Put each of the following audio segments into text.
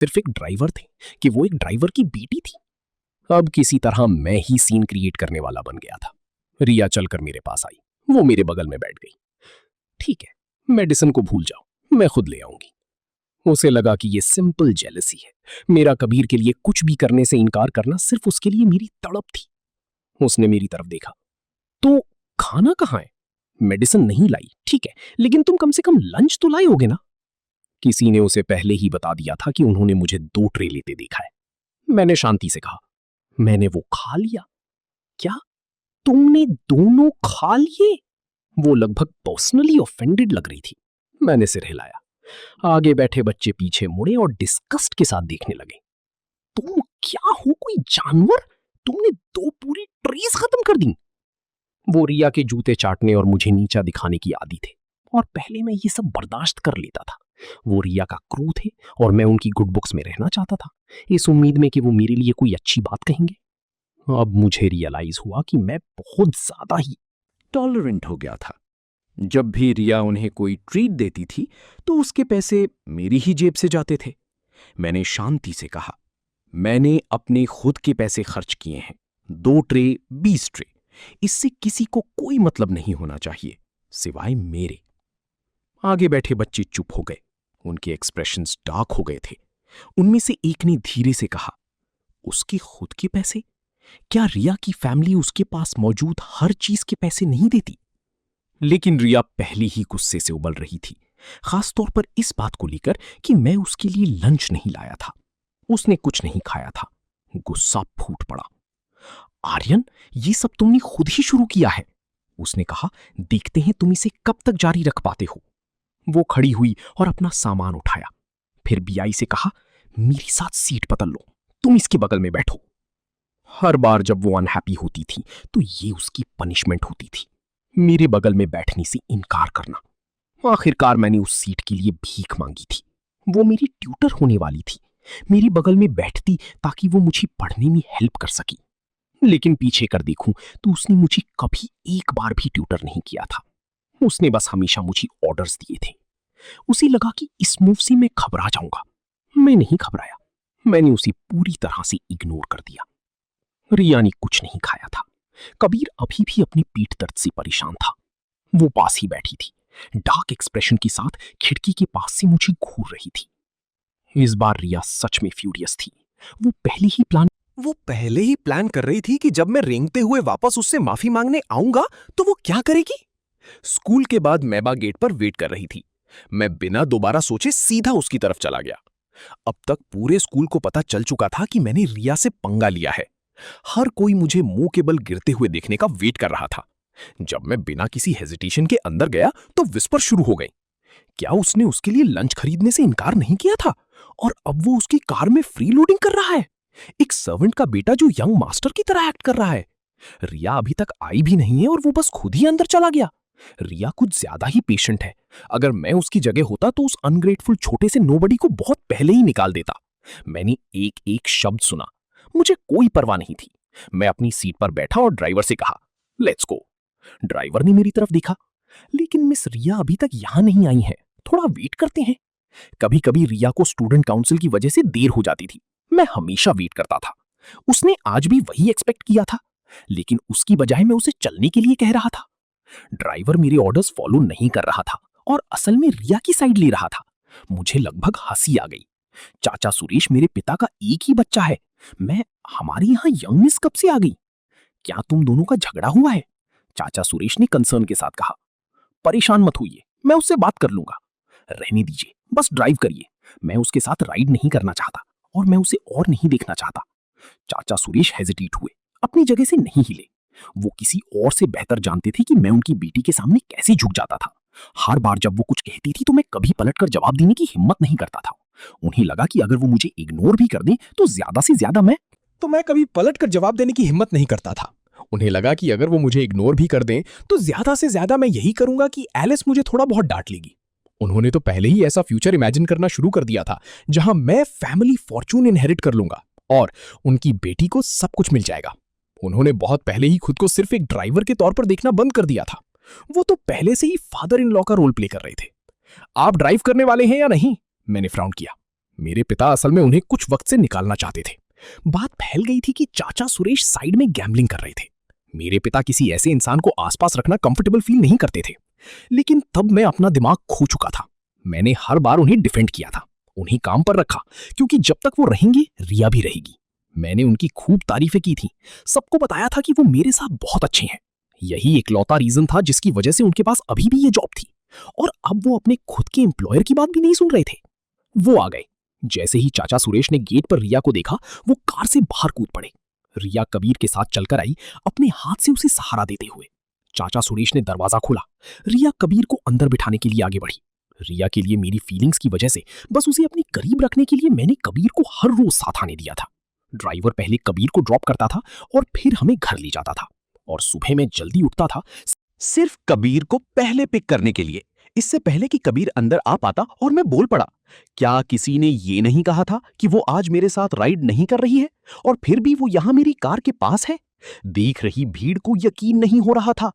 सिर्फ एक ड्राइवर थे कि वो एक ड्राइवर की बेटी थी। अब किसी तरह मैं ही सीन क्रिएट करने वाला बन गया था। रिया चलकर मेरे पास आई, वो मेरे बगल में बैठ गई। ठीक है, मेडिसिन को भूल जाओ, मैं खुद ले आऊंगी। उसे लगा कि ये सिंपल जेलसी है। मेरा कबीर के लिए कुछ भी करने से इनकार करना सिर्फ उसके लिए मेरी तड़प थी। उसने मेरी तरफ देखा। तो खाना कहाँ है? मेडिसिन नहीं लाई, ठीक है, लेकिन तुम कम से कम लंच तो लाए होगे ना? किसी ने उसे पहले ही बता दिया था कि उन्होंने मुझे 2 ट्रे लेते देखा है। मैंने शांति से कहा, मैंने वो खा लिया। क्या तुमने दोनों खा लिए? वो लगभग पर्सनली ऑफेंडेड लग रही थी। मैंने सिर हिलाया। आगे बैठे बच्चे पीछे मुड़े और डिस्गस्ट के साथ देखने लगे। तुम क्या हो, कोई जानवर? तुमने 2 पूरी ट्रेस खत्म कर दी। वो रिया के जूते चाटने और मुझे नीचा दिखाने की आदी थे, और पहले मैं ये सब बर्दाश्त कर लेता था। वो रिया का क्रू थे और मैं उनकी गुड बुक्स में रहना चाहता था, इस उम्मीद में कि वो मेरे लिए कोई अच्छी बात कहेंगे। अब मुझे रियलाइज हुआ कि मैं बहुत ज्यादा ही टॉलरेंट हो गया था। जब भी रिया उन्हें कोई ट्रीट देती थी तो उसके पैसे मेरी ही जेब से जाते थे। मैंने शांति से कहा, मैंने अपने खुद के पैसे खर्च किए हैं। 2 ट्रे 20 ट्रे, इससे किसी को कोई मतलब नहीं होना चाहिए सिवाय मेरे। आगे बैठे बच्चे चुप हो गए। उनके एक्सप्रेशंस डार्क हो गए थे। उनमें से एक ने धीरे से कहा, उसके खुद के पैसे? क्या रिया की फैमिली उसके पास मौजूद हर चीज के पैसे नहीं देती? लेकिन रिया पहले ही गुस्से से उबल रही थी, खासतौर पर इस बात को लेकर कि मैं उसके लिए लंच नहीं लाया था। उसने कुछ नहीं खाया था। गुस्सा फूट पड़ा। आर्यन, ये सब तुमने खुद ही शुरू किया है, उसने कहा। देखते हैं तुम इसे कब तक जारी रख पाते हो। वो खड़ी हुई और अपना सामान उठाया। फिर बीआई से कहा, मेरे साथ सीट बदल लो, तुम इसके बगल में बैठो। हर बार जब वो अनहैप्पी होती थी तो ये उसकी पनिशमेंट होती थी, मेरे बगल में बैठने से इनकार करना। आखिरकार मैंने उस सीट के लिए भीख मांगी थी। वो मेरी ट्यूटर होने वाली थी, मेरे बगल में बैठती ताकि वो मुझे पढ़ने में हेल्प कर सकी। लेकिन पीछे कर देखूं तो उसने मुझे कभी एक बार भी ट्यूटर नहीं किया था। उसने बस हमेशा मुझे ऑर्डर्स दिए थे। उसे लगा कि इस मूव से मैं घबरा जाऊंगा। मैं नहीं घबराया। मैंने उसे पूरी तरह से इग्नोर कर दिया। रिया ने कुछ नहीं खाया था। कबीर अभी भी अपनी पीठ दर्द से परेशान था। वो पास ही बैठी थी, डार्क एक्सप्रेशन के साथ खिड़की के पास से मुझे घूर रही थी। इस बार रिया सच में फ्यूरियस थी। वो पहले ही प्लान कर रही थी कि जब मैं रेंगते हुए वापस उससे माफी मांगने आऊंगा तो वो क्या करेगी। स्कूल के बाद मैबा गेट पर वेट कर रही थी। मैं बिना दोबारा सोचे सीधा उसकी तरफ चला गया। अब तक पूरे स्कूल को पता चल चुका था कि मैंने रिया से पंगा लिया है। हर कोई मुझे मुंह के बल गिरते हुए देखने का वेट कर रहा था। जब मैं बिना किसी हेजिटेशन के अंदर गया तो विस्पर शुरू हो गई। क्या उसने उसके लिए लंच खरीदने से इनकार नहीं किया था और अब वो उसकी कार में फ्री लोडिंग कर रहा है? एक सर्वेंट का बेटा जो यंग मास्टर की तरह एक्ट कर रहा है। रिया अभी तक आई भी नहीं है और वो बस खुद ही अंदर चला गया। रिया कुछ ज्यादा ही पेशेंट है। अगर मैं उसकी जगह होता तो उस अनग्रेटफुल छोटे से नोबडी को बहुत पहले ही निकाल देता। मैंने एक एक शब्द सुना। मुझे कोई परवाह नहीं थी। मैं अपनी सीट पर बैठा और ड्राइवर से कहा, लेट्स गो। ड्राइवर ने मेरी तरफ देखा, लेकिन मिस रिया अभी तक यहां नहीं आई है, थोड़ा वेट करते हैं। कभी कभी रिया को स्टूडेंट काउंसिल की वजह से देर हो जाती थी। मैं हमेशा वेट करता था। उसने आज भी वही एक्सपेक्ट किया था, लेकिन उसकी बजाय मैं उसे चलने के लिए कह रहा था। ड्राइवर मेरे ऑर्डर्स फॉलो नहीं कर रहा था और असल में रिया की साइड ले रहा था। मुझे लगभग हंसी आ गई। चाचा सुरेश मेरे पिता का एक ही बच्चा है। मैं हमारे यहाँ यंग मिस कब से आ गई? क्या तुम दोनों का झगड़ा हुआ है? चाचा सुरेश ने कंसर्न के साथ कहा। परेशान मत होइए, मैं उससे बात कर लूंगा। रहने दीजिए, बस ड्राइव करिए। मैं उसके साथ राइड नहीं करना चाहता और मैं उसे और नहीं देखना चाहता। चाचा सुरेश हेजिटेट हुए, अपनी जगह से नहीं हिले। वो किसी और से बेहतर जानते थे कि मैं उनकी बेटी के सामने कैसे झुक जाता था। हर बार जब वो कुछ कहती थी तो मैं कभी पलटकर जवाब देने की हिम्मत नहीं करता था। उन्हें लगा कि अगर वो मुझे इग्नोर भी कर दें तो ज्यादा से ज्यादा मैं कभी पलटकर जवाब देने की हिम्मत नहीं करता था। उन्हें लगा कि अगर वो मुझे इग्नोर भी कर दें तो ज्यादा से ज्यादा मैं यही करूंगा कि एलिस मुझे थोड़ा बहुत डांट लेगी। उन्होंने तो पहले ही ऐसा फ्यूचर इमेजिन करना शुरू कर दिया था जहां मैं फैमिली फॉर्चून इनहेरिट कर लूंगा और उनकी बेटी को सब कुछ मिल जाएगा। उन्होंने बहुत पहले ही खुद को सिर्फ एक ड्राइवर के तौर पर देखना बंद कर दिया था। वो तो पहले से ही फादर इन लॉ का रोल प्ले कर रहे थे। आप ड्राइव करने वाले हैं या नहीं? मैंने फ्राउन किया। मेरे पिता असल में उन्हें कुछ वक्त से निकालना चाहते थे। बात फैल गई थी कि चाचा सुरेश साइड में गैम्बलिंग कर रहे थे। मेरे पिता किसी ऐसे इंसान को आसपास रखना कंफर्टेबल फील नहीं करते थे, लेकिन तब मैं अपना दिमाग खो चुका था। मैंने हर बार उन्हें डिफेंड किया था, उन्हें काम पर रखा, क्योंकि जब तक वो रहेंगे रिया भी रहेगी। मैंने उनकी खूब तारीफें की थी, सबको बताया था कि वो मेरे साथ बहुत अच्छे हैं। यही इकलौता रीजन था जिसकी वजह से उनके पास अभी भी ये जॉब थी, और अब वो अपने खुद के एम्प्लॉयर की बात भी नहीं सुन रहे थे। वो आ गए। जैसे ही चाचा सुरेश ने गेट पर रिया को देखा, वो कार से बाहर कूद पड़े। रिया कबीर के साथ चलकर आई, अपने हाथ से उसे सहारा देते हुए। चाचा सुरेश ने दरवाजा खोला। रिया कबीर को अंदर बिठाने के लिए आगे बढ़ी। रिया के लिए मेरी फीलिंग्स की वजह से बस उसे अपने करीब रखने के लिए मैंने कबीर को हर रोज साथ आने दिया था। ड्राइवर पहले कबीर को ड्रॉप करता था और फिर हमें घर ले जाता था, और सुबह मैं जल्दी उठता था सिर्फ कबीर को पहले पिक करने के लिए, इससे पहले कि कबीर अंदर आ पाता। और मैं बोल पड़ा, क्या किसी ने ये नहीं कहा था कि वो आज मेरे साथ राइड नहीं कर रही है, और फिर भी वो यहां मेरी कार के पास है? देख रही भीड़ को यकीन नहीं हो रहा था।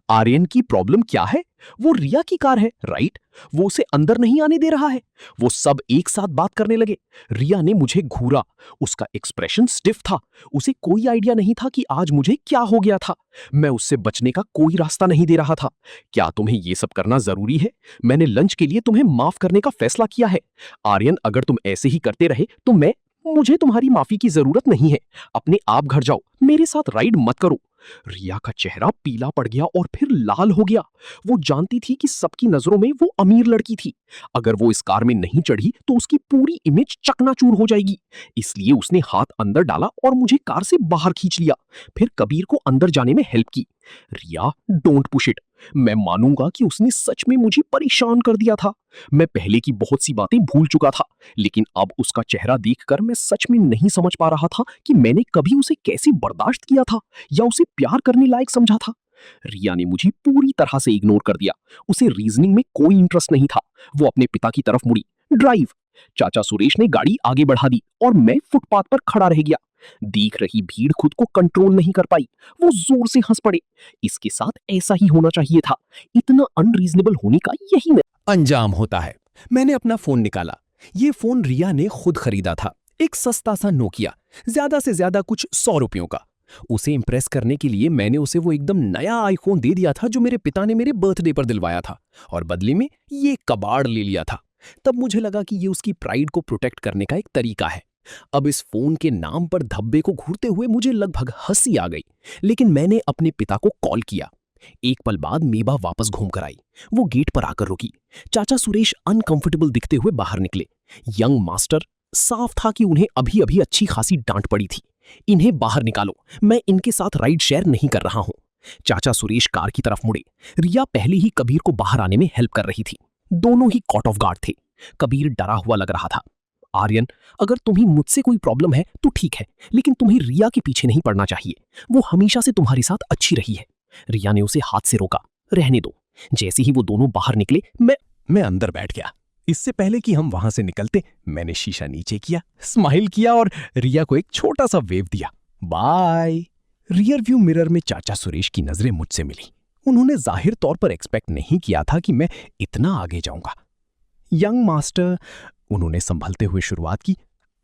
आर्यन की प्रॉब्लम क्या है? वो रिया की कार है, राइट? वो उसे अंदर नहीं आने दे रहा है। वो सब एक साथ बात करने लगे। रिया ने मुझे घूरा, उसका एक्सप्रेशन स्टिफ था। उसे कोई आइडिया नहीं था कि आज मुझे क्या हो गया था। मैं उससे बचने का कोई रास्ता नहीं दे रहा था। क्या तुम्हें ये सब करना जरूरी है? मैंने लंच के लिए तुम्हें माफ करने का फैसला किया है। आर्यन, अगर तुम ऐसे ही करते रहे तो मुझे तुम्हारी माफी की जरूरत नहीं है। अपने आप घर जाओ, मेरे साथ राइड मत करो। रिया का चेहरा पीला पड़ गया और फिर लाल हो गया। वो जानती थी कि सबकी नजरों में वो अमीर लड़की थी। अगर वो इस कार में नहीं चढ़ी तो उसकी पूरी इमेज चकनाचूर हो जाएगी। इसलिए उसने हाथ अंदर डाला और मुझे कार से बाहर खींच लिया, फिर कबीर को अंदर जाने में हेल्प की। रिया, डोंट पुश इट। मैं मानूंगा कि उसने सच में मुझे परेशान कर दिया था। मैं पहले की बहुत सी बातें भूल चुका था, लेकिन अब उसका चेहरा देखकर मैं सच में नहीं समझ पा रहा था कि मैंने कभी उसे कैसे बर्दाश्त किया था या उसे प्यार करने लायक समझा था। रिया ने मुझे पूरी तरह से इग्नोर कर दिया। उसे रीजनिंग में कोई इंटरेस्ट नहीं था। वो अपने पिता की तरफ मुड़ी। ड्राइव। चाचा सुरेश ने गाड़ी आगे बढ़ा दी और मैं फुटपाथ पर खड़ा रह गया। देख रही भीड़ खुद को कंट्रोल नहीं कर पाई। वो जोर से हंस पड़े। इसके साथ ऐसा ही होना चाहिए था। इतना अनरीजनेबल होने का यही अंजाम होता है। मैंने अपना फोन निकाला। ये फोन रिया ने खुद खरीदा था, एक सस्ता सा नोकिया, ज्यादा से ज्यादा कुछ 100 रुपयों का। उसे इंप्रेस करने के लिए मैंने उसे वो एकदम नया आईफोन दे दिया था जो मेरे पिता ने मेरे बर्थडे पर दिलवाया था, और बदले में ये कबाड़ ले लिया था। तब मुझे लगा कि ये उसकी प्राइड को प्रोटेक्ट करने का एक तरीका है। अब इस फोन के नाम पर धब्बे को घूरते हुए मुझे लगभग हंसी आ गई, लेकिन मैंने अपने पिता को कॉल किया। एक पल बाद मेबा वापस घूमकर आई। वो गेट पर आकर रुकी। चाचा सुरेश अनकंफर्टेबल दिखते हुए बाहर निकले। यंग मास्टर, साफ था कि उन्हें अभी अभी अच्छी खासी डांट पड़ी थी। इन्हें बाहर निकालो, मैं इनके साथ राइड शेयर नहीं कर रहा हूं। चाचा सुरेश कार की तरफ मुड़े। रिया पहले ही कबीर को बाहर आने में हेल्प कर रही थी। दोनों ही कॉट ऑफ गार्ड थे। कबीर डरा हुआ लग रहा था। आर्यन, अगर तुम्हें मुझसे कोई प्रॉब्लम है तो ठीक है, लेकिन तुम्हें रिया के पीछे नहीं पड़ना चाहिए। वो हमेशा से तुम्हारे साथ अच्छी रही है। रिया ने उसे हाथ से रोका। रहने दो। जैसे ही वो दोनों बाहर निकले, मैं अंदर बैठ गया। इससे पहले कि हम वहां से निकलते, मैंने शीशा नीचे किया, स्माइल किया और रिया को एक छोटा सा वेव दिया। बाय। रियर व्यू मिरर में चाचा सुरेश की नजरें मुझसे मिली। उन्होंने जाहिर तौर पर एक्सपेक्ट नहीं किया था कि मैं इतना आगे जाऊंगा। यंग मास्टर, उन्होंने संभलते हुए शुरुआत की,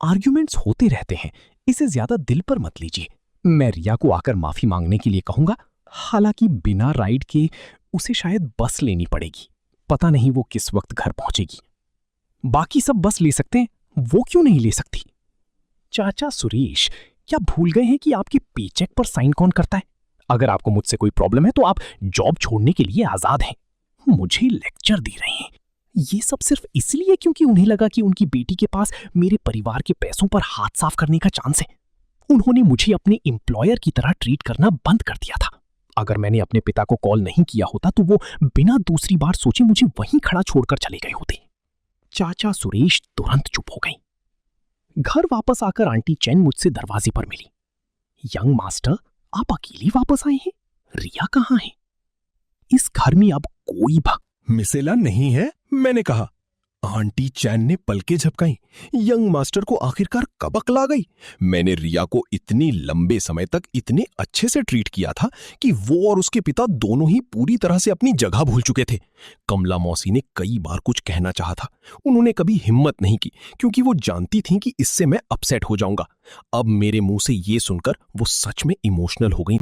आर्ग्यूमेंट्स होते रहते हैं, इसे ज्यादा दिल पर मत लीजिए। मैं रिया को आकर माफी मांगने के लिए कहूंगा। हालांकि बिना राइड के उसे शायद बस लेनी पड़ेगी। पता नहीं वो किस वक्त घर पहुंचेगी। बाकी सब बस ले सकते हैं, वो क्यों नहीं ले सकती? चाचा सुरेश, क्या भूल गए हैं कि आपके पेचेक पर साइन कौन करता है? अगर आपको मुझसे कोई प्रॉब्लम है तो आप जॉब छोड़ने के लिए आजाद हैं। मुझे लेक्चर दे रहे हैं। ये सब सिर्फ इसलिए क्योंकि उन्हें लगा कि उनकी बेटी के पास मेरे परिवार के पैसों पर हाथ साफ करने का चांस है। उन्होंने मुझे अपने एम्प्लॉयर की तरह ट्रीट करना बंद कर दिया था। अगर मैंने अपने पिता को कॉल नहीं किया होता तो वो बिना दूसरी बार सोचे मुझे वहीं खड़ा छोड़कर चले गए होते। चाचा सुरेश तुरंत चुप हो गई। घर वापस आकर आंटी चैन मुझसे दरवाजे पर मिली। यंग मास्टर, आप अकेली वापस आए हैं? रिया कहाँ है? इस घर में अब कोई मिसेला नहीं है, मैंने कहा। आंटी चैन ने पलकें झपकाई। यंग मास्टर को आखिरकार कब अक्ल आ गई? मैंने रिया को इतनी लंबे समय तक इतने अच्छे से ट्रीट किया था कि वो और उसके पिता दोनों ही पूरी तरह से अपनी जगह भूल चुके थे। कमला मौसी ने कई बार कुछ कहना चाहा था, उन्होंने कभी हिम्मत नहीं की क्योंकि वो जानती थीं कि इससे मैं अपसेट हो जाऊंगा। अब मेरे मुंह से ये सुनकर वो सच में इमोशनल हो गई।